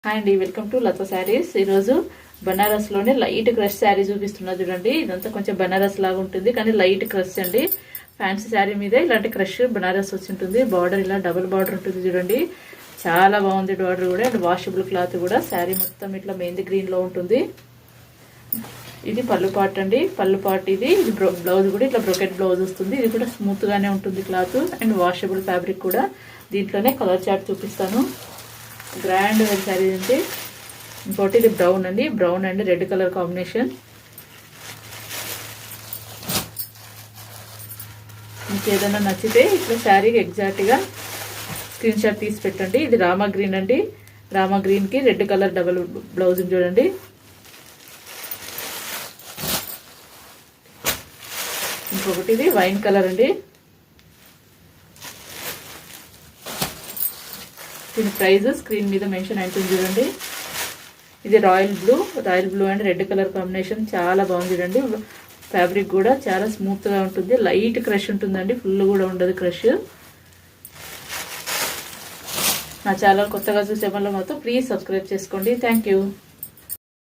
Hi అండి, welcome to Lata saris. ఈరోజు బనారస్ లోనే లైట్ క్రష్ శారీ చూపిస్తున్నా చూడండి. ఇదంతా కొంచెం బనారస్ లాగా ఉంటుంది కానీ లైట్ క్రష్ అండి. ఫ్యాన్సీ శారీ మీద ఇలాంటి క్రష్ బనారస్ వచ్చి ఉంటుంది. బార్డర్ ఇలా డబుల్ బార్డర్ ఉంటుంది చూడండి, చాలా బాగుంది బార్డర్ కూడా. అండ్ వాషబుల్ క్లాత్ కూడా. శారీ మొత్తం ఇట్లా మెహందీ గ్రీన్ లో ఉంటుంది. ఇది పళ్ళు పార్ట్ అండి, పళ్ళు పార్ట్ ఇది. బ్లౌజ్ కూడా ఇట్లా బ్రొకెట్ బ్లౌజ్ వస్తుంది. ఇది కూడా స్మూత్ గానే ఉంటుంది క్లాత్ అండ్ వాషబుల్ ఫ్యాబ్రిక్ కూడా. దీంట్లోనే కలర్ చార్ట్ చూపిస్తాను. గ్రాండ్ శారీ అండి. ఇంకోటి ఇది బ్రౌన్ అండి, brown and red colour combination. మీకు ఏదైనా నచ్చితే ఇట్లా శారీకి ఎగ్జాక్ట్గా స్క్రీన్ షాట్ తీసి పెట్టండి. ఇది రామా గ్రీన్ అండి, రామా గ్రీన్కి రెడ్ కలర్ డబల్ బ్లౌజ్ చూడండి. ఇంకొకటి ఇది వైన్ కలర్ అండి. దీని ప్రైస్ స్క్రీన్ మీద మెన్షన్ అవుతుంది చూడండి. ఇది royal blue and red colour combination. చాలా బాగుంది చూడండి. ఫ్యాబ్రిక్ కూడా చాలా స్మూత్ గా ఉంటుంది. లైట్ క్రష్ ఉంటుందండి, ఫుల్ కూడా ఉండదు క్రష్. నా ఛానల్ కొత్తగా చూసే వాళ్ళు మాత్రం ప్లీజ్ సబ్స్క్రైబ్ చేసుకోండి. Thank you.